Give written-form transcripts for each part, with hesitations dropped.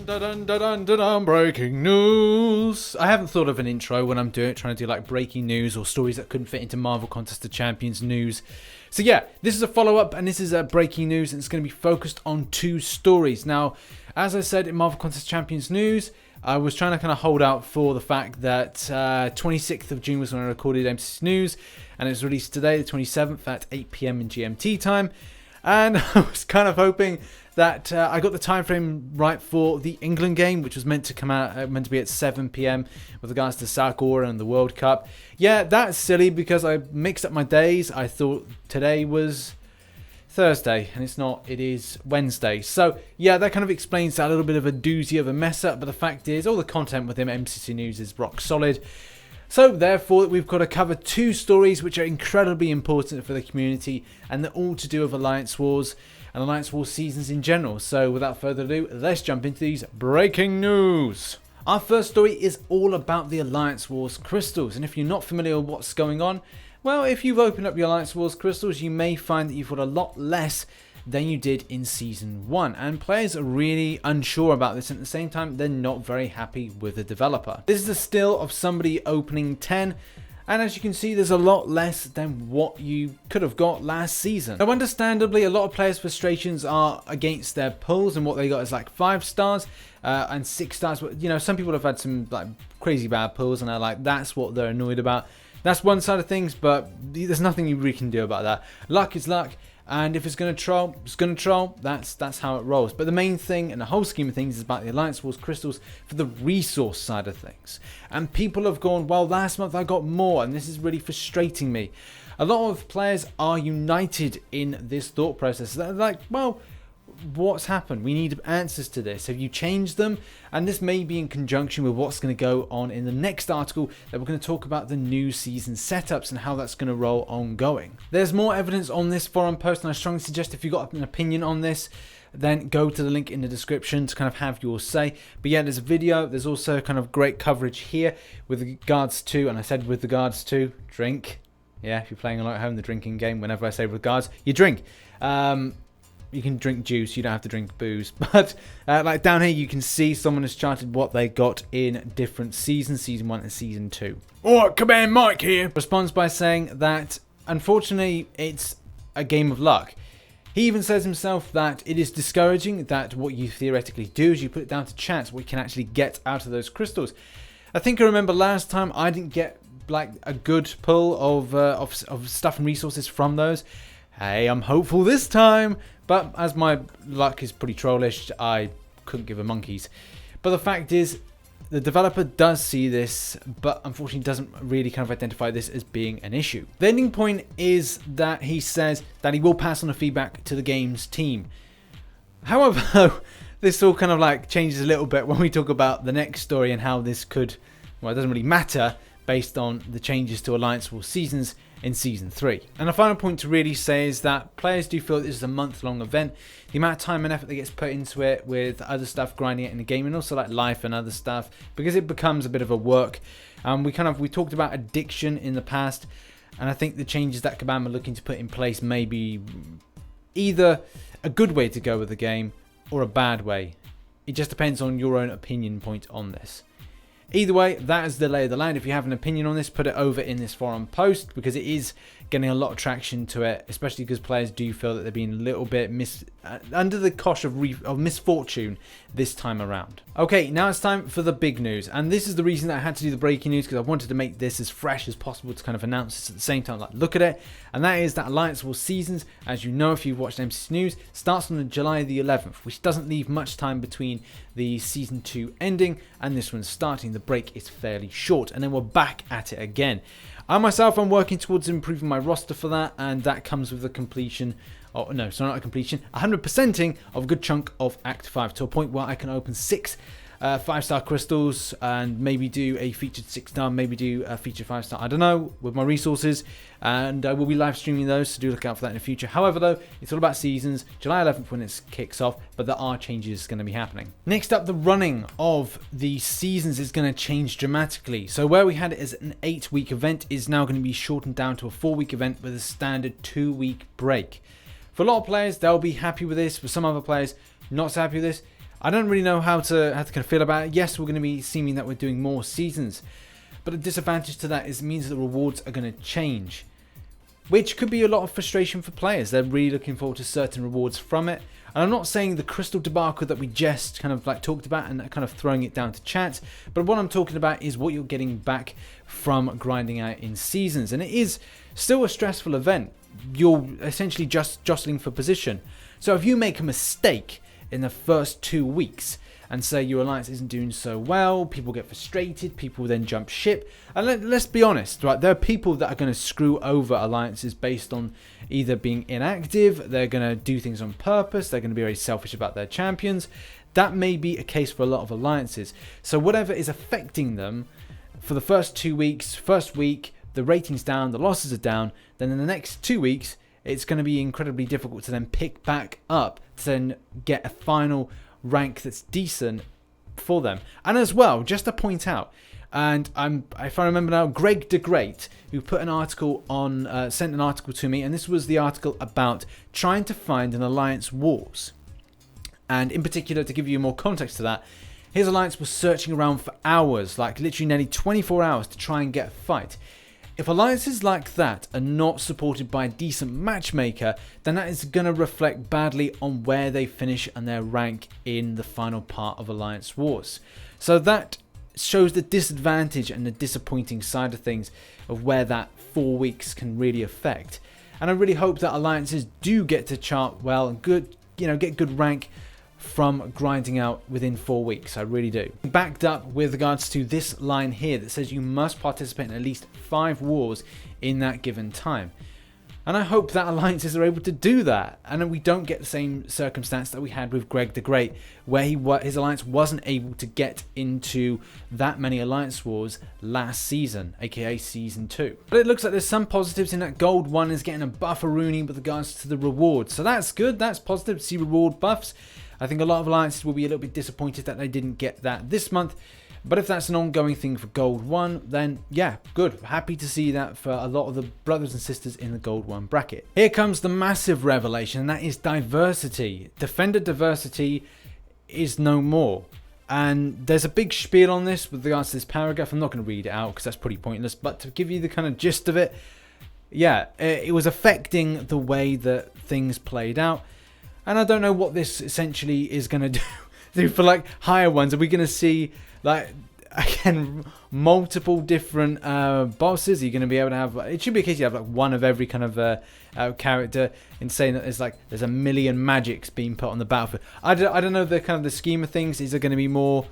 Dun, breaking news. I haven't thought of an intro when I'm trying to do like breaking news or stories that couldn't fit into Marvel Contest of Champions news. So yeah, this is a follow-up and this is a breaking news and it's going to be focused on two stories. Now, as I said in Marvel Contest of Champions news, I was trying to kind of hold out for the fact that 26th of June was when I recorded MC's news and it was released today, the 27th at 8 PM in GMT time. And I was kind of hoping that I got the time frame right for the England game, which was meant to come out, meant to be at 7 PM with regards to South Korea and the World Cup. Yeah, that's silly because I mixed up my days. I thought today was Thursday and it's not, it is Wednesday. So yeah, that kind of explains that, a little bit of a doozy of a mess up, but the fact is all the content within MCC News is rock solid. So therefore we've got to cover two stories which are incredibly important for the community and they're all to do with Alliance Wars and Alliance Wars seasons in general. So without further ado, let's jump into these breaking news. Our first story is all about the Alliance Wars crystals, and if you're not familiar with what's going on, well, if you've opened up your Alliance Wars crystals, you may find that you've got a lot less than you did in Season 1. And players are really unsure about this, and at the same time, they're not very happy with the developer. This is a still of somebody opening 10, and as you can see, there's a lot less than what you could have got last season. Now, understandably, a lot of players' frustrations are against their pulls, and what they got is like 5 stars and 6 stars. You know, some people have had some like crazy bad pulls, and that's what they're annoyed about. That's one side of things, but there's nothing you really can do about that. Luck is luck, and if it's going to troll, it's going to troll. That's how it rolls. But the main thing in the whole scheme of things is about the Alliance Wars crystals for the resource side of things. And people have gone, well, last month I got more, and this is really frustrating me. A lot of players are united in this thought process. They're like, well, what's happened? We need answers to this. Have you changed them? And this may be in conjunction with what's going to go on in the next article that we're going to talk about the new season setups and how that's going to roll ongoing. There's more evidence on this forum post, and I strongly suggest if you've got an opinion on this, then go to the link in the description to kind of have your say. But yeah, there's a video. There's also kind of great coverage here with regards to, and I said with regards to, drink. Yeah, if you're playing along at home, the drinking game, whenever I say regards, you drink. You can drink juice, you don't have to drink booze. But like down here, you can see someone has charted what they got in different seasons, Season 1 and Season 2. Alright, Command Mike here. Responds by saying that, unfortunately, it's a game of luck. He even says himself that it is discouraging that what you theoretically do is you put it down to chance, what you can actually get out of those crystals. I think I remember last time I didn't get like a good pull of stuff and resources from those. Hey, I'm hopeful this time. But as my luck is pretty trollish, I couldn't give a monkeys. But the fact is, the developer does see this, but unfortunately doesn't really kind of identify this as being an issue. The ending point is that he says that he will pass on the feedback to the game's team. However, this all kind of like changes a little bit when we talk about the next story and how this could, well, it doesn't really matter based on the changes to Alliance Wars seasons in Season 3. And the final point to really say is that players do feel this is a month-long event. The amount of time and effort that gets put into it with other stuff grinding it in the game and also like life and other stuff, because it becomes a bit of a work. We talked about addiction in the past, and I think the changes that Kabam are looking to put in place may be either a good way to go with the game or a bad way. It just depends on your own opinion point on this. Either way, that is the lay of the land. If you have an opinion on this, put it over in this forum post, because it is getting a lot of traction to it, especially because players do feel that they're being a little bit under the cosh of misfortune this time around. Okay, now it's time for the big news, and this is the reason that I had to do the breaking news, because I wanted to make this as fresh as possible to kind of announce this at the same time, like look at it, and that is that Alliance Wars seasons, as you know if you've watched MCC News, starts on July the 11th, which doesn't leave much time between the Season 2 ending and this one starting. The break is fairly short, and then we're back at it again. I myself am working towards improving my roster for that, and that comes with the completion, oh no, sorry, not a completion, 100%ing of a good chunk of Act 5 to a point where I can open 6 5-star crystals and maybe do a featured 6-star, maybe do a featured 5-star, I don't know, with my resources, and I will be live streaming those, so do look out for that in the future. However though, it's all about seasons, July 11th when it kicks off, but there are changes going to be happening. Next up, the running of the seasons is going to change dramatically. So where we had it as an 8-week event is now going to be shortened down to a 4-week event with a standard 2-week break. For a lot of players, they'll be happy with this. For some other players, not so happy with this. I don't really know how to kind of feel about it. Yes, we're going to be seeming that we're doing more seasons, but the disadvantage to that is it means that the rewards are going to change, which could be a lot of frustration for players. They're really looking forward to certain rewards from it. And I'm not saying the crystal debacle that we just kind of like talked about and kind of throwing it down to chat, but what I'm talking about is what you're getting back from grinding out in seasons. And it is still a stressful event. You're essentially just jostling for position. So if you make a mistake in the first 2 weeks and say your alliance isn't doing so well, people get frustrated, people then jump ship. And let's be honest, right? There are people that are going to screw over alliances based on either being inactive, they're going to do things on purpose, they're going to be very selfish about their champions. That may be a case for a lot of alliances. So whatever is affecting them for the first 2 weeks, first week, the rating's down, the losses are down, then in the next 2 weeks, it's going to be incredibly difficult to then pick back up, to then get a final rank that's decent for them. And as well, just to point out, and if I remember now, Greg the Great, who put an article on, sent an article to me, and this was the article about trying to find an alliance wars. And in particular, to give you more context to that, his alliance was searching around for hours, like literally nearly 24 hours to try and get a fight. If alliances like that are not supported by a decent matchmaker, then that is going to reflect badly on where they finish and their rank in the final part of Alliance Wars. So that shows the disadvantage and the disappointing side of things of where that 4 weeks can really affect. And I really hope that alliances do get to chart well and good, get good rank from grinding out within 4 weeks. I really do. Backed up with regards to this line here that says you must participate in at least 5 wars in that given time. And I hope that alliances are able to do that, and we don't get the same circumstance that we had with Greg the Great, where his alliance wasn't able to get into that many alliance wars last season, aka season 2. But it looks like there's some positives in that Gold 1 is getting a bufferoonie with regards to the rewards. So that's good, that's positive to see reward buffs. I think a lot of alliances will be a little bit disappointed that they didn't get that this month. But if that's an ongoing thing for Gold 1, then yeah, good. Happy to see that for a lot of the brothers and sisters in the Gold 1 bracket. Here comes the massive revelation, and that is diversity. Defender diversity is no more. And there's a big spiel on this with regards to this paragraph. I'm not going to read it out because that's pretty pointless. But to give you the kind of gist of it, yeah, it was affecting the way that things played out. And I don't know what this essentially is going to do for like higher ones. Are we going to see like, again, multiple different bosses? Are you going to be able to have, it should be a case you have like one of every kind of character, in saying that there's a million magics being put on the battlefield. I don't know the kind of the scheme of things. Is there going to be more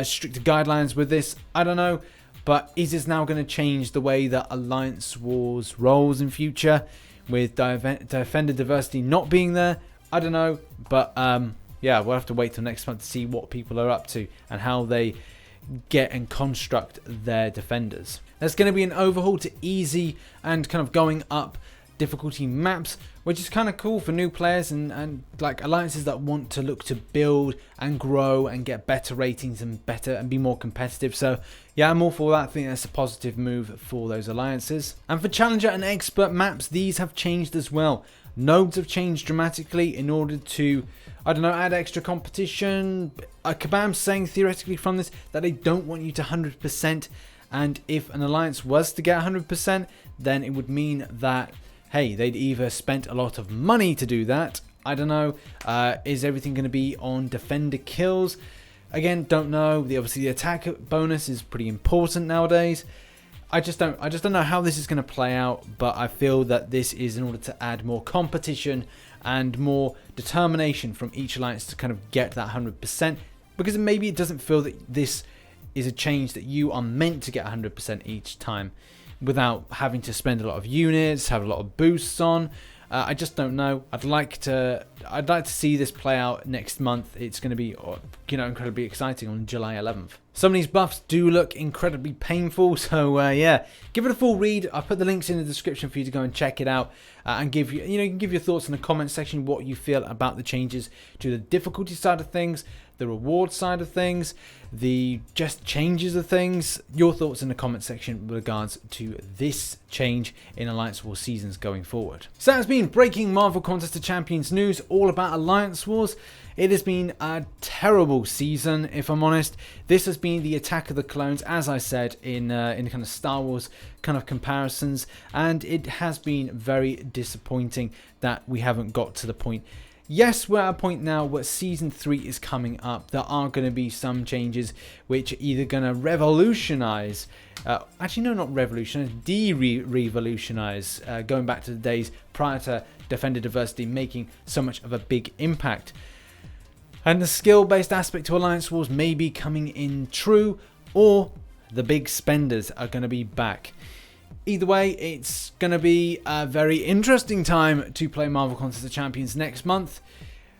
stricter guidelines with this? I don't know. But is this now going to change the way that Alliance Wars rolls in future with Defender diversity not being there? I don't know, but yeah, we'll have to wait till next month to see what people are up to and how they get and construct their defenders. There's going to be an overhaul to easy and kind of going up difficulty maps, which is kind of cool for new players and like alliances that want to look to build and grow and get better ratings and be more competitive. So yeah, I'm all for that. I think that's a positive move for those alliances. And for challenger and expert maps, these have changed as well. Nodes have changed dramatically in order to, I don't know, add extra competition. Kabam's saying theoretically from this that they don't want you to 100%, and if an alliance was to get 100%, then it would mean that, hey, they'd either spent a lot of money to do that. I don't know. Is everything going to be on defender kills? Again, don't know. Obviously the attack bonus is pretty important nowadays. I just don't know how this is going to play out, but I feel that this is in order to add more competition and more determination from each alliance to kind of get that 100%, because maybe it doesn't feel that this is a change that you are meant to get 100% each time without having to spend a lot of units, have a lot of boosts on. I just don't know. I'd like to see this play out next month. It's going to be, incredibly exciting on July 11th. Some of these buffs do look incredibly painful, so yeah, give it a full read. I'll put the links in the description for you to go and check it out and give you can give your thoughts in the comment section what you feel about the changes to the difficulty side of things, the reward side of things, the just changes of things. Your thoughts in the comment section with regards to this change in Alliance Wars seasons going forward. So that has been breaking Marvel Contest of Champions news all about Alliance Wars. It has been a terrible season, if I'm honest. This has been the Attack of the Clones, as I said, in kind of Star Wars kind of comparisons, and it has been very disappointing that we haven't got to the point. Yes, we're at a point now where Season 3 is coming up. There are going to be some changes which are either going to revolutionize, actually no, not revolutionize, de-revolutionize, going back to the days prior to Defender Diversity making so much of a big impact. And the skill-based aspect to Alliance Wars may be coming in true, or the big spenders are going to be back. Either way, it's going to be a very interesting time to play Marvel Contest of Champions next month.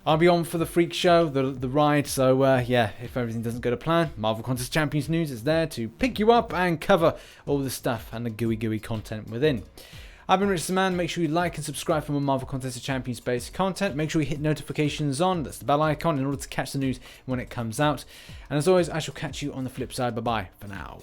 I'll be on for the freak show, the ride, so yeah, if everything doesn't go to plan, Marvel Contest of Champions news is there to pick you up and cover all the stuff and the gooey content within. I've been RichTheMan. Make sure you like and subscribe for more Marvel Contest of Champions based content. Make sure you hit notifications on, that's the bell icon, in order to catch the news when it comes out. And as always, I shall catch you on the flip side. Bye bye for now.